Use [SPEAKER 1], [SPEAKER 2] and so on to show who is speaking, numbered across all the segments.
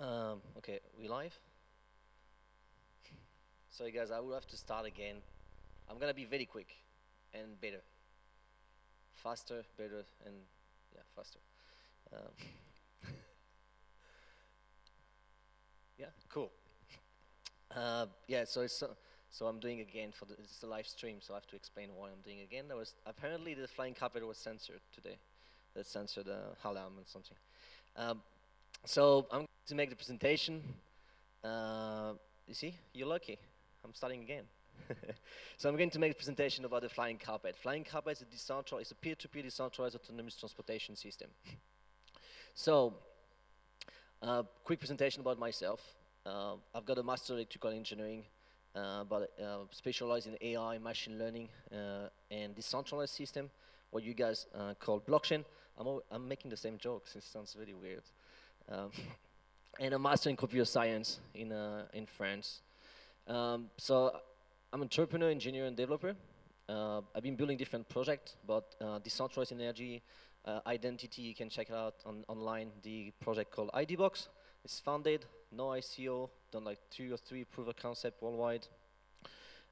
[SPEAKER 1] Okay, we live? Sorry guys, I will have to start again. I'm gonna be very quick and better. Faster, better, and yeah, faster. Um, yeah, cool. Yeah, so I'm doing again for it's a live stream, so I have to explain why I'm doing again. There was apparently the flying carpet was censored today. That censored Halam and something. Um, so I'm going to make the presentation. You see, you're lucky. I'm starting again. So I'm going to make a presentation about the flying carpet. Flying carpet is a decentralized, it's a peer-to-peer decentralized autonomous transportation system. So, quick presentation about myself. I've got a master in electrical engineering, but specialized in AI, machine learning, and decentralized system, what you guys call blockchain. I'm making the same jokes. It sounds really weird. Um, and a master in computer science in France. So I'm an entrepreneur, engineer, and developer. I've been building different projects, but decentralized energy, identity, you can check it out online, the project called IDBox. It's funded, no ICO, done like 2 or 3 proof of concept worldwide.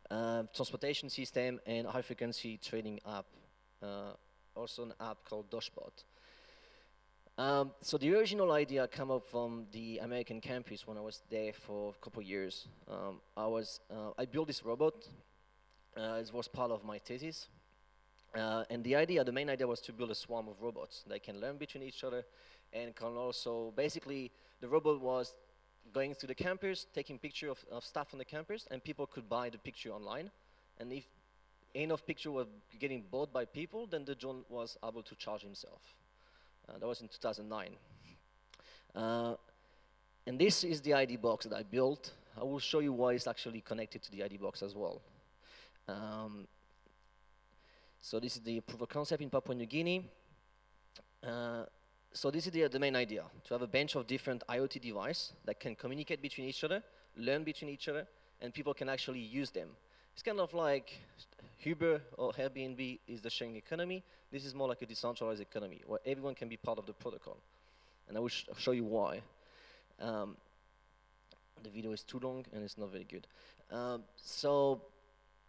[SPEAKER 1] Transportation system and high frequency trading app. Also an app called Doshbot. So the original idea came up from the American campus when I was there for a couple of years. I built this robot. It was part of my thesis. And the main idea was to build a swarm of robots. They can learn between each other and can also, basically, the robot was going through the campus, taking picture of stuff on the campus, and people could buy the picture online. And if enough picture were getting bought by people, then the drone was able to charge himself. That was in 2009. And this is the ID box that I built. I will show you why it's actually connected to the ID box as well. So this is the proof of concept in Papua New Guinea. So this is the main idea, to have a bunch of different IoT devices that can communicate between each other, learn between each other, and people can actually use them. It's kind of like Uber or Airbnb is the sharing economy. This is more like a decentralized economy where everyone can be part of the protocol. And I will show you why. The video is too long and it's not very good. So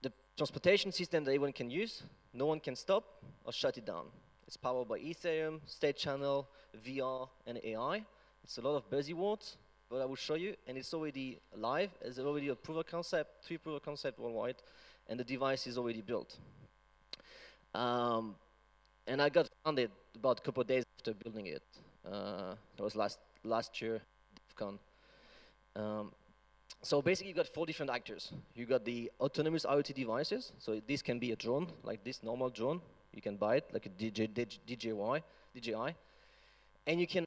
[SPEAKER 1] the transportation system that everyone can use, no one can stop or shut it down. It's powered by Ethereum, state channel, VR, and AI. It's a lot of buzzwords, but I will show you, and it's already live. There's already a proof of concept, 3 proof of concept worldwide, and the device is already built. And I got funded about a couple of days after building it. That was last year, DevCon. So basically, you got 4 different actors. You got the autonomous IoT devices. So this can be a drone, like this normal drone. You can buy it, like a DJI. And you can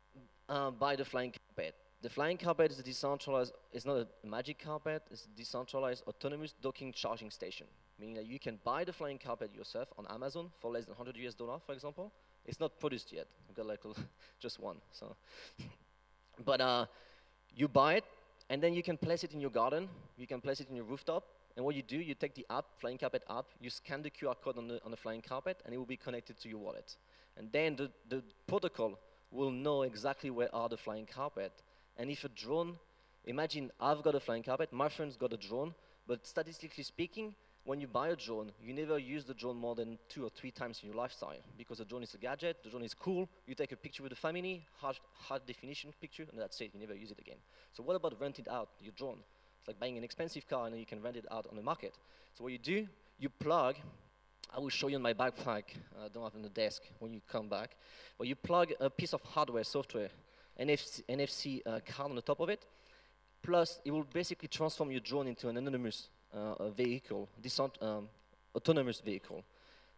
[SPEAKER 1] buy the flying carpet. The flying carpet is a decentralized, it's not a magic carpet, it's a decentralized autonomous docking charging station. Meaning that you can buy the flying carpet yourself on Amazon for less than $100, for example. It's not produced yet. I've got like just one. So, but you buy it, and then you can place it in your garden. You can place it in your rooftop. And what you do, you take the app, Flying Carpet app, you scan the QR code on the flying carpet, and it will be connected to your wallet. And then the protocol will know exactly where are the flying carpet. And if a drone, imagine I've got a flying carpet, my friend's got a drone, but statistically speaking, when you buy a drone, you never use the drone more than 2 or 3 times in your lifestyle, because the drone is a gadget, the drone is cool, you take a picture with the family, high definition picture, and that's it, you never use it again. So what about renting out your drone? It's like buying an expensive car and then you can rent it out on the market. So what you do, you plug, I will show you in my backpack, I don't have it on the desk when you come back, but you plug a piece of hardware, software, NFC card on the top of it, plus it will basically transform your drone into an anonymous vehicle, autonomous vehicle.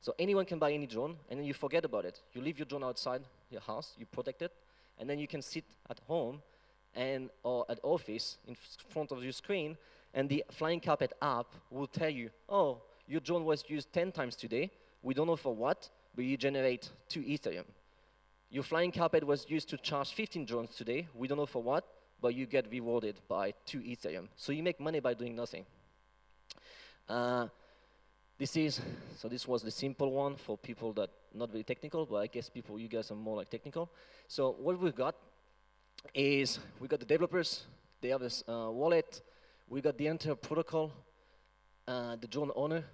[SPEAKER 1] So anyone can buy any drone, and then you forget about it. You leave your drone outside your house, you protect it, and then you can sit at home or at office in front of your screen, and the Flying Carpet app will tell you, oh, your drone was used 10 times today. We don't know for what, but you generate 2 Ethereum. Your Flying Carpet was used to charge 15 drones today. We don't know for what, but you get rewarded by 2 Ethereum. So you make money by doing nothing. This was the simple one for people that not very technical, but I guess you guys are more like technical. So what we've got, is we got the developers, they have this wallet, we got the entire protocol, the drone owner,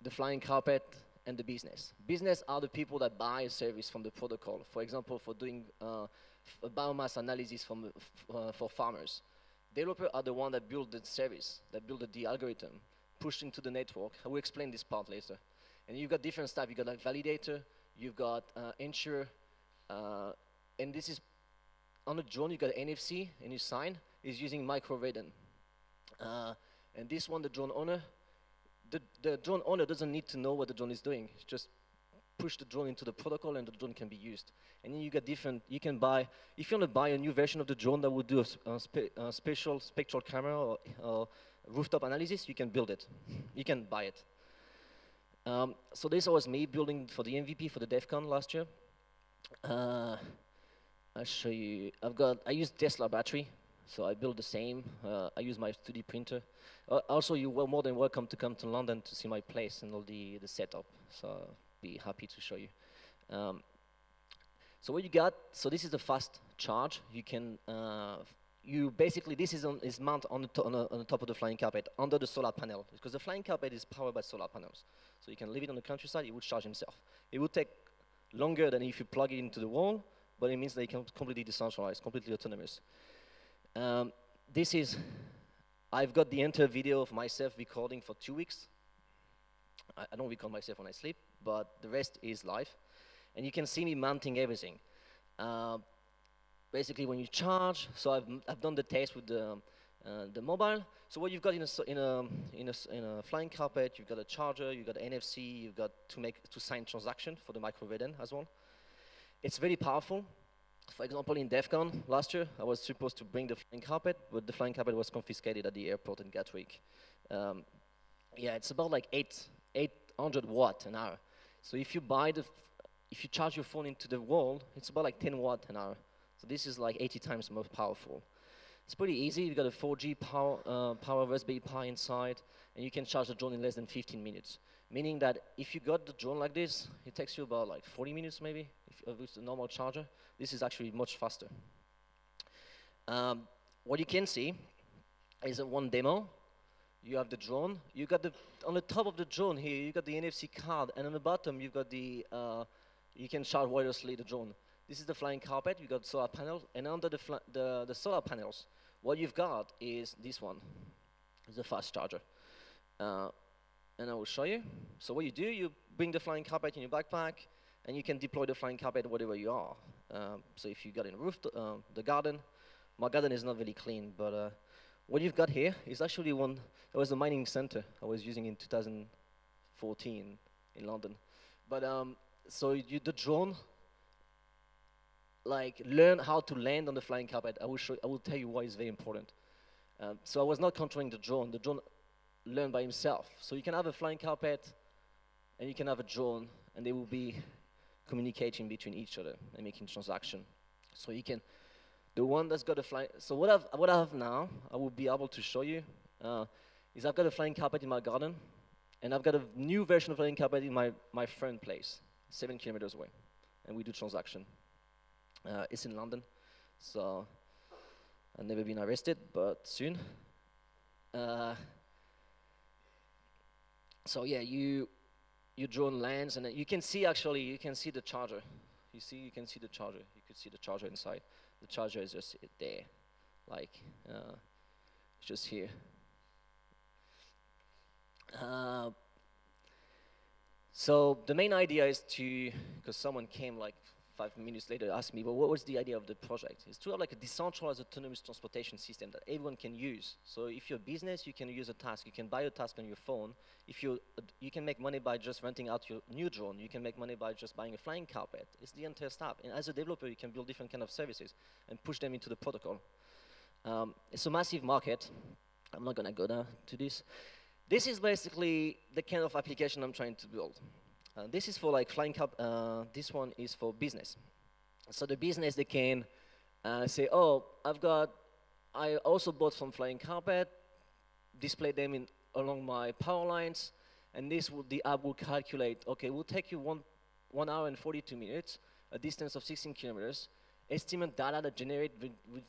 [SPEAKER 1] the flying carpet, and the business. Business are the people that buy a service from the protocol. For example, for doing biomass analysis for farmers. Developers are the one that build the service, that build the algorithm, push into the network. I will explain this part later. And you've got different stuff. You've got like validator, you've got insurer, and this is on the drone. You got NFC, and you sign is using micro-radon. And this one, the drone owner, the drone owner doesn't need to know what the drone is doing. It's just push the drone into the protocol, and the drone can be used. And then you got different. You can buy if you want to buy a new version of the drone that would do a special spectral camera or rooftop analysis. You can build it. You can buy it. So this was me building for the MVP for the DEF CON last year. I'll show you. I use Tesla battery, so I built the same. I use my 3D printer. Also, you were more than welcome to come to London to see my place and all the setup. So I'll be happy to show you. So what you got? So this is the fast charge. You can basically this is mounted on the top of the flying carpet under the solar panel, because the flying carpet is powered by solar panels. So you can leave it on the countryside. It would charge himself. It would take longer than if you plug it into the wall, but it means that it can completely decentralized, completely autonomous. I've got the entire video of myself recording for 2 weeks. I don't record myself when I sleep, but the rest is live. And you can see me mounting everything. Basically, when you charge, so I've done the test with the mobile. So what you've got in a flying carpet, you've got a charger, you've got NFC, you've got to sign transaction for the micro-radon as well. It's very powerful. For example, in DEF CON last year, I was supposed to bring the flying carpet, but the flying carpet was confiscated at the airport in Gatwick. Yeah, it's about like 800 watt an hour. So if you charge your phone into the wall, it's about like 10 watt an hour. So this is like 80 times more powerful. It's pretty easy. You've got a 4G power Raspberry Pi inside, and you can charge the drone in less than 15 minutes. Meaning that if you got the drone like this, it takes you about like 40 minutes maybe, with the normal charger. This is actually much faster. What you can see is one demo. You have the drone. You got on the top of the drone here, you got the NFC card, and on the bottom you've got you can charge wirelessly the drone. This is the flying carpet. You got solar panels, and under the solar panels, what you've got is this one. It's a fast charger. And I will show you. So what you do, you bring the flying carpet in your backpack, and you can deploy the flying carpet wherever you are. So if you got in the garden, my garden is not very clean, but what you've got here is actually it was a mining center I was using in 2014 in London. But so the drone, like, learn how to land on the flying carpet. I will tell you why it's very important. So I was not controlling the drone. The drone learned by himself. So you can have a flying carpet, and you can have a drone, and they will be communicating between each other and making transaction. So you can, the one that's got a flying. So what I have now, I will be able to show you, is I've got a flying carpet in my garden, and I've got a new version of flying carpet in my friend place, 7 kilometers away, and we do transaction. It's in London, so I've never been arrested, but soon. So yeah, your drone lands, and you can see the charger. You can see the charger. You could see the charger inside. The charger is just there, like it's just here. So the main idea is because someone came like 5 minutes later, asked me, well, what was the idea of the project? It's to have like a decentralized autonomous transportation system that everyone can use. So if you're a business, you can use a task. You can buy a task on your phone. If you can make money by just renting out your new drone. You can make money by just buying a flying carpet. It's the entire stuff. And as a developer, you can build different kind of services and push them into the protocol. It's a massive market. I'm not gonna go down to this. This is basically the kind of application I'm trying to build. This is for like flying carpet. This one is for business. So the business, they can say, oh, I also bought some flying carpet, display them along my power lines, and the app will calculate, okay, it will take you 1 hour and 42 minutes, a distance of 16 kilometers, Estimate data that generate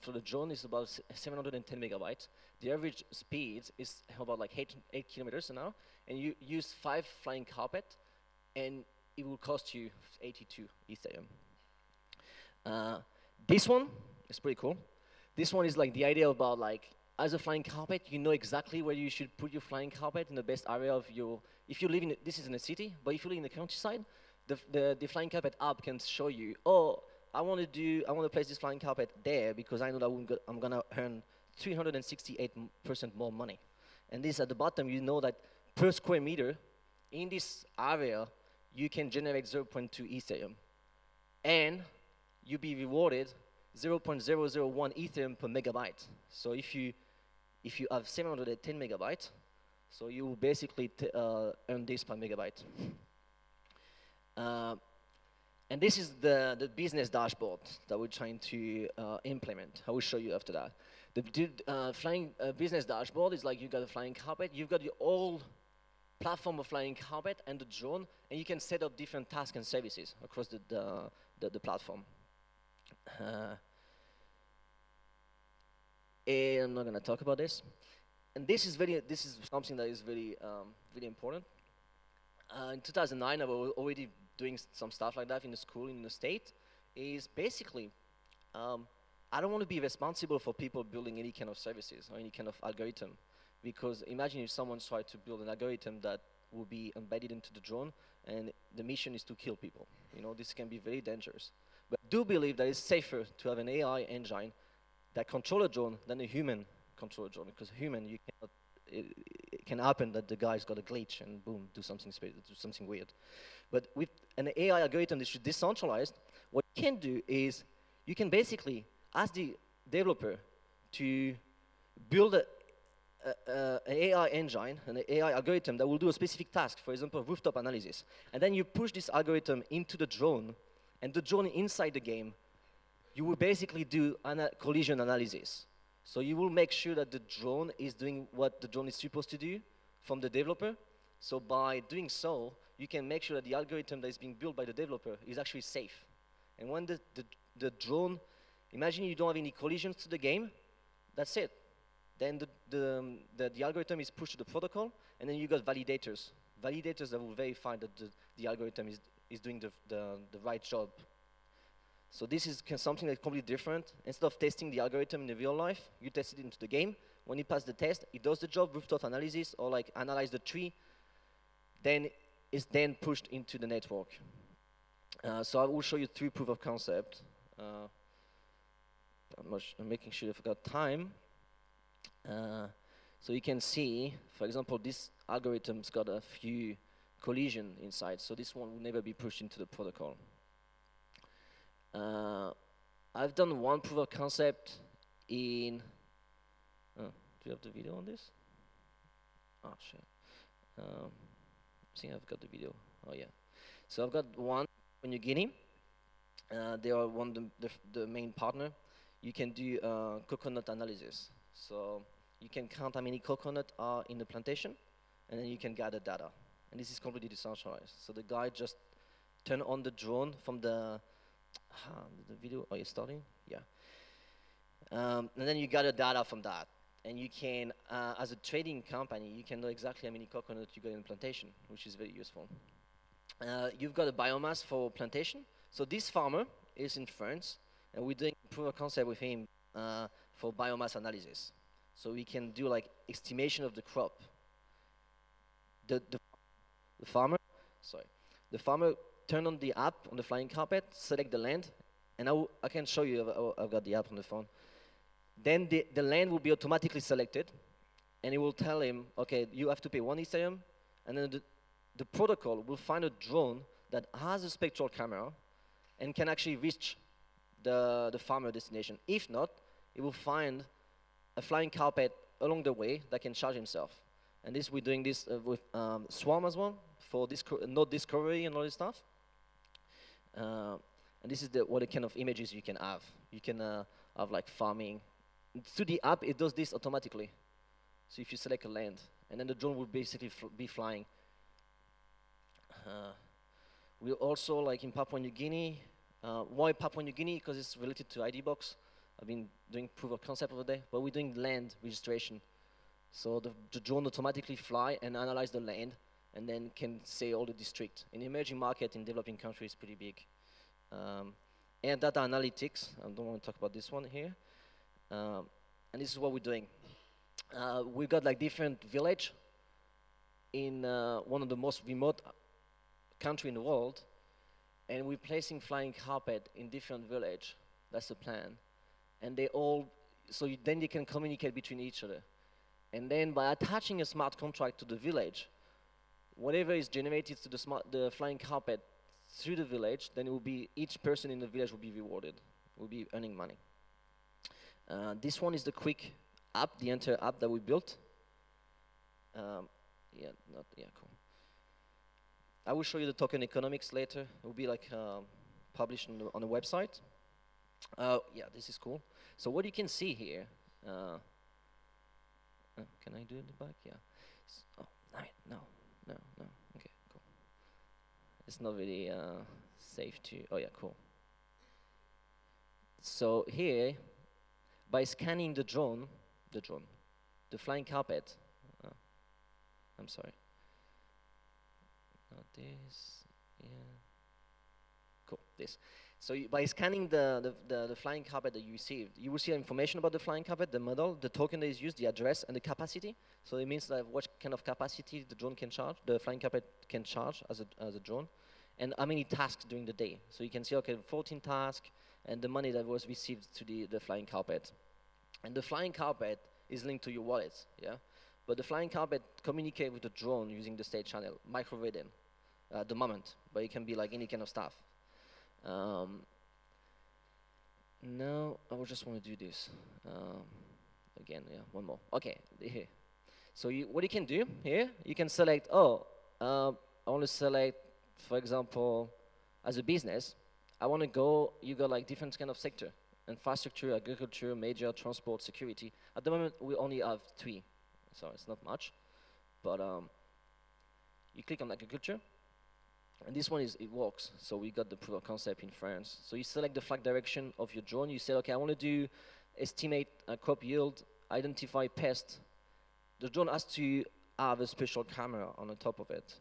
[SPEAKER 1] for the drone is about 710 megabytes. The average speed is about like 8 kilometers an hour, and you use 5 flying carpet, and it will cost you 82 Ethereum. This one is pretty cool. This one is like the idea about like, as a flying carpet, you know exactly where you should put your flying carpet in the best area of your, if you live in, this is in a city, but if you live in the countryside, the flying carpet app can show you, oh, I want to place this flying carpet there because I know that I'm gonna earn 368% more money. And this at the bottom, you know that per square meter in this area, you can generate 0.2 Ethereum. And you'll be rewarded 0.001 Ethereum per megabyte. So if you have 710 megabytes, so you will basically earn this per megabyte. And this is the business dashboard that we're trying to implement. I will show you after that. The flying business dashboard is like, you got a flying carpet, you've got your old platform of flying carpet and the drone, and you can set up different tasks and services across the platform. And I'm not going to talk about this. And this is something that is really important. In 2009, I was already doing some stuff like that in the school in the state. Is basically, I don't want to be responsible for people building any kind of services or any kind of algorithm, because imagine if someone tried to build an algorithm that will be embedded into the drone, and the mission is to kill people. You know, this can be very dangerous. But I do believe that it's safer to have an AI engine that control a drone than a human control a drone, because human, you cannot, it can happen that the guy's got a glitch and boom, do something weird. But with an AI algorithm that is decentralized, what you can do is you can basically ask the developer to build an AI engine, an AI algorithm that will do a specific task, for example, rooftop analysis. And then you push this algorithm into the drone, and the drone inside the game, you will basically do collision analysis. So you will make sure that the drone is doing what the drone is supposed to do from the developer. So by doing so, you can make sure that the algorithm that is being built by the developer is actually safe. And when the drone, imagine you don't have any collisions to the game, that's it. Then the algorithm is pushed to the protocol, and then you got validators. Validators that will verify that the algorithm is doing the right job. So this is something that's completely different. Instead of testing the algorithm in the real life, you test it into the game. When you pass the test, it does the job, rooftop analysis, or like analyze the tree, then it's then pushed into the network. So I will show you 3 proof of concept. I'm making sure I've got time. So you can see, for example, this algorithm's got a few collision inside, so this one will never be pushed into the protocol. I've done 1 proof of concept in, do you have the video on this? Oh shit. I think I've got the video. Oh yeah. So I've got one in New Guinea. They are the main partner. You can do coconut analysis. So you can count how many coconuts are in the plantation, and then you can gather data. And this is completely decentralized. So the guy just turned on the drone from the video. Are you starting? Yeah. And then you gather data from that. And you can, as a trading company, you can know exactly how many coconuts you got in the plantation, which is very useful. You've got a biomass for plantation. So this farmer is in France, and we're doing proof of concept with him for biomass analysis. So we can do like estimation of the crop. The farmer turn on the app on the flying carpet, select the land, and I can show you, I've got the app on the phone. Then the land will be automatically selected, and it will tell him, okay, you have to pay 1 Ethereum, and then the protocol will find a drone that has a spectral camera and can actually reach the farmer destination. If not, it will find a flying carpet along the way that can charge himself. And we're doing this with Swarm as well, for node discovery and all this stuff. And this is what kind of images you can have. You can have like farming. Through the app, it does this automatically. So if you select a land, and then the drone will basically be flying. We're also, like in Papua New Guinea, Why Papua New Guinea? Because it's related to ID box. I've been doing proof of concept over there, but we're doing land registration. So the drone automatically fly and analyze the land, and then can say all the district. In emerging market, in developing countries, pretty big. And data analytics, I don't want to talk about this one here. And this is what we're doing. We've got like different village in one of the most remote country in the world, and we're placing flying carpet in different village. That's the plan. And they all, so then they can communicate between each other. And then by attaching a smart contract to the village, whatever is generated to the flying carpet through the village, then it will be, each person in the village will be rewarded, will be earning money. This one is the quick app, the entire app that we built. Cool. I will show you the token economics later. It will be like published on the website. Yeah, this is cool. So what you can see here, can I do the back? Yeah. Oh, no. Okay, cool. It's not really safe to, oh yeah, cool. So here, by scanning the flying carpet, I'm sorry. Not this, yeah. Cool, this. So by scanning the flying carpet that you received, you will see information about the flying carpet, the model, the token that is used, the address, and the capacity. So it means that what kind of capacity the drone can charge, the flying carpet can charge as a drone, and how many tasks during the day. So you can see, okay, 14 tasks, and the money that was received to the flying carpet. And the flying carpet is linked to your wallet, yeah? But the flying carpet communicates with the drone using the state channel, micro rhythm, at the moment, but it can be like any kind of stuff. Now, I would just want to do this. Again, yeah, one more. Okay, here. So what you can do here, you can select, I want to select, for example, as a business, I want to go, you got like different kind of sector: infrastructure, agriculture, major, transport, security. At the moment, we only have 3, so it's not much. But you click on agriculture, and this one it works. So we got the proof of concept in France. So you select the flight direction of your drone. You say, okay, I want to do estimate crop yield, identify pest. The drone has to have a special camera on the top of it.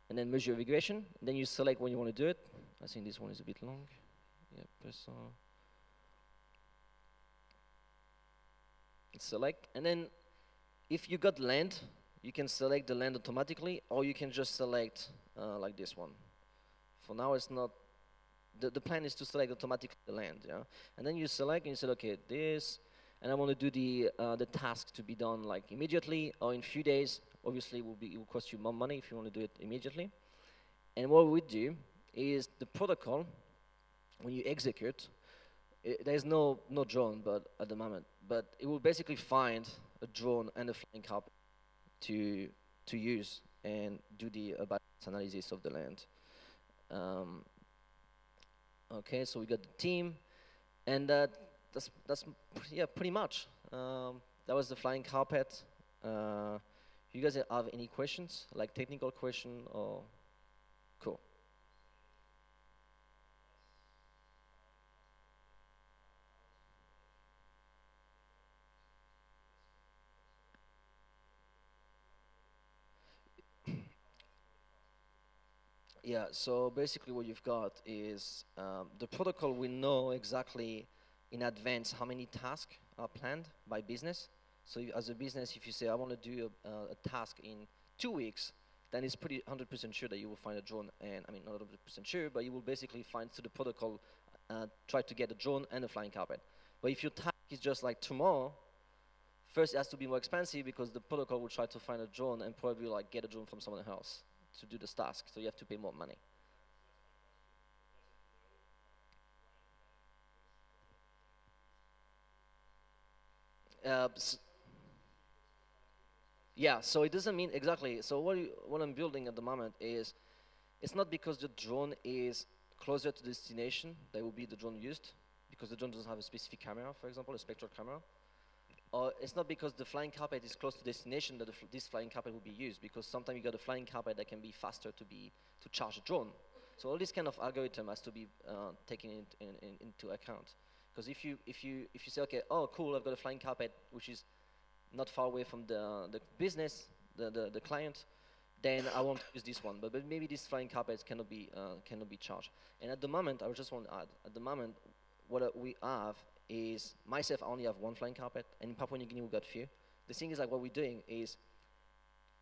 [SPEAKER 1] And then measure regression. Then you select when you want to do it. I think this one is a bit long. Yeah, press on. Select, and then if you got land, you can select the land automatically, or you can just select like this one. For now, it's not. The plan is to select automatically the land, yeah. And then you select and you say, okay, this, and I want to do the task to be done like immediately or in few days. Obviously, it will cost you more money if you want to do it immediately. And what we do is the protocol, when you execute, there's no drone, but at the moment, but it will basically find a drone and a flying carpet to use and do the analysis of the land. Okay, so we got the team, and that's yeah, pretty much. That was the flying carpet. You guys have any questions, like technical question or? Cool. Yeah, so basically what you've got is the protocol will know exactly in advance how many tasks are planned by business. So as a business, if you say, I want to do a task in 2 weeks, then it's pretty 100% sure that you will find a drone. And I mean, not 100% sure, but you will basically find through the protocol, try to get a drone and a flying carpet. But if your task is just like tomorrow, first it has to be more expensive because the protocol will try to find a drone and probably like get a drone from someone else to do this task. So you have to pay more money. Yeah, so it doesn't mean exactly. So what I'm building at the moment is, it's not because the drone is closer to destination that will be the drone used, because the drone doesn't have a specific camera, for example, a spectral camera. Or it's not because the flying carpet is close to destination that this flying carpet will be used, because sometimes you got a flying carpet that can be faster to charge a drone. So all this kind of algorithm has to be taken into account. Because if you say, okay, oh cool, I've got a flying carpet which is not far away from the business, the client, then I won't use this one. But maybe this flying carpet cannot be charged. And at the moment, I just want to add, at the moment, what we have is, myself, I only have one flying carpet, and in Papua New Guinea we got few. The thing is, like, what we're doing is,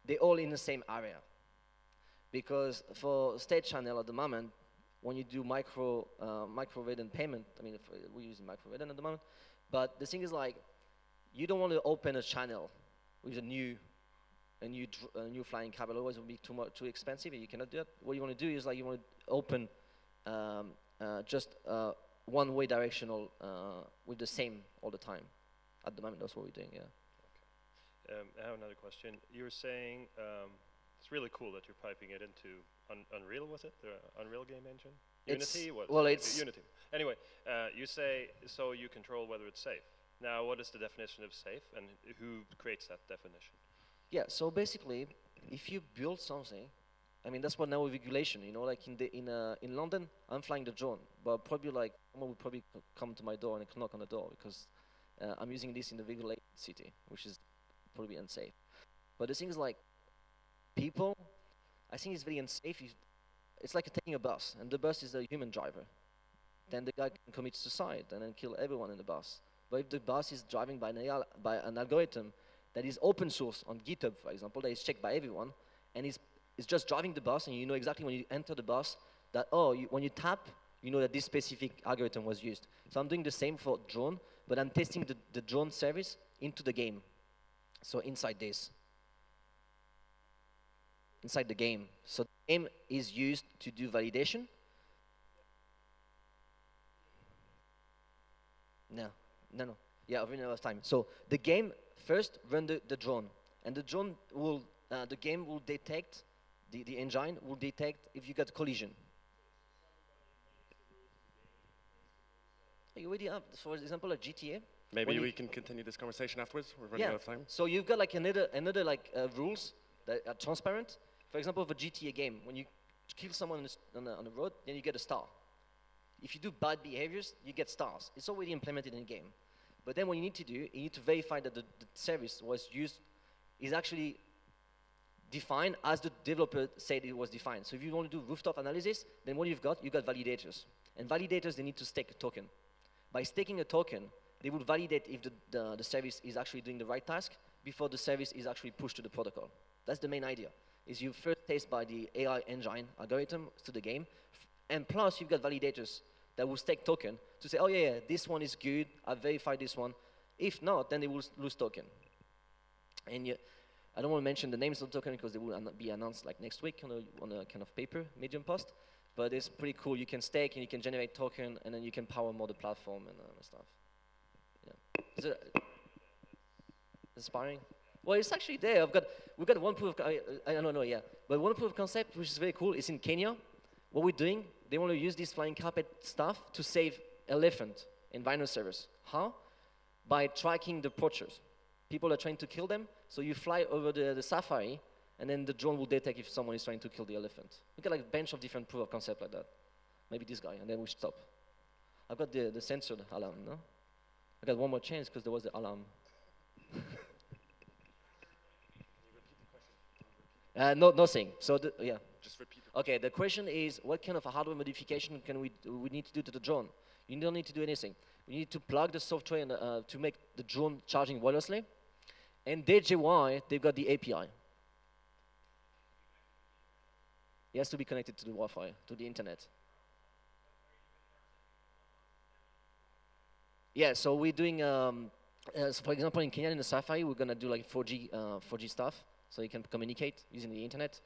[SPEAKER 1] they're all in the same area. Because for state channel at the moment, when you do micro-redden payment, I mean, we're using micro-redden at the moment, but the thing is, like, you don't want to open a channel with a new flying carpet, otherwise it will be too expensive, and you cannot do it. What you want to do is, like, you want to open just one-way directional with the same all the time. At the moment, that's what we're doing, yeah.
[SPEAKER 2] Okay. I have another question. You were saying it's really cool that you're piping it into Unreal, was it? The Unreal game engine? Unity?
[SPEAKER 1] Well, it's
[SPEAKER 2] Unity. Anyway, you say, so you control whether it's safe. Now, what is the definition of safe, and who creates that definition?
[SPEAKER 1] Yeah, so basically, if you build something, I mean, that's what now with regulation, you know, like in London, I'm flying the drone, but probably like, someone would probably come to my door and knock on the door, because I'm using this in the regulated city, which is probably unsafe. But the thing is, like, people, I think it's very unsafe. It's like taking a bus, and the bus is a human driver. Then the guy can commit suicide and then kill everyone in the bus. But if the bus is driving by an algorithm that is open source on GitHub, for example, that is checked by everyone, and it's just driving the bus, and you know exactly when you enter the bus that, oh, when you tap, you know that this specific algorithm was used. So I'm doing the same for drone, but I'm testing the drone service into the game. So inside the game. So the game is used to do validation. No. Yeah, I've run out of time. So the game first run the drone, and the drone will, the game will detect, the engine will detect if you got collision. You already have, for example, a GTA.
[SPEAKER 3] Maybe we can continue this conversation afterwards. We're running out of time.
[SPEAKER 1] So you've got like another like rules that are transparent. For example, for GTA game, when you kill someone on the road, then you get a star. If you do bad behaviors, you get stars. It's already implemented in the game. But then what you need to do, you need to verify that the service was used, is actually defined as the developer said it was defined. So if you want to do rooftop analysis, then what you've got validators. And validators, they need to stake a token. By staking a token, they will validate if the service is actually doing the right task before the service is actually pushed to the protocol. That's the main idea, is you first test by the AI engine algorithm to the game, and plus you've got validators that will stake token to say, oh yeah, this one is good, I've verified this one. If not, then they will lose token. And I don't want to mention the names of the token because they will be announced like next week on a kind of paper, Medium post. But it's pretty cool. You can stake and you can generate token, and then you can power more the platform and stuff. Yeah. Is it inspiring? Well, it's actually there. We've got one proof of, I don't know, yeah. But one proof of concept, which is very cool, is in Kenya. What we're doing, they want to use this flying carpet stuff to save elephant in rhinoceros. How? By tracking the poachers. People are trying to kill them, so you fly over the safari, and then the drone will detect if someone is trying to kill the elephant. We got like a bunch of different proof of concept like that. Maybe this guy, and then we stop. I've got the censored alarm, no? I got one more chance because there was the alarm. No, nothing. So yeah.
[SPEAKER 3] Just repeat.
[SPEAKER 1] Okay, the question is, what kind of a hardware modification can we need to do to the drone? You don't need to do anything. We need to plug the software in, to make the drone charging wirelessly. And DJY, they've got the API. It has to be connected to the Wi-Fi, to the internet. Yeah, so we're doing, so for example, in Kenya, in the Safari, we're gonna do like 4G stuff, so you can communicate using the internet.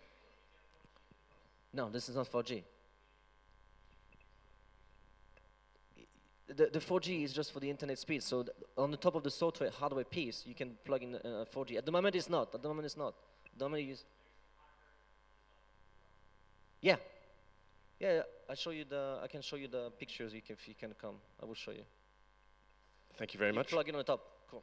[SPEAKER 1] No, this is not 4G. The 4G is just for the internet speed. So on the top of the software hardware piece, you can plug in 4G. At the moment, it's not. At the moment, it's not. At the moment, you use. Yeah. Yeah. I can show you the pictures. If you can come, I will show you.
[SPEAKER 3] Thank you very much.
[SPEAKER 1] Plug it on the top. Cool.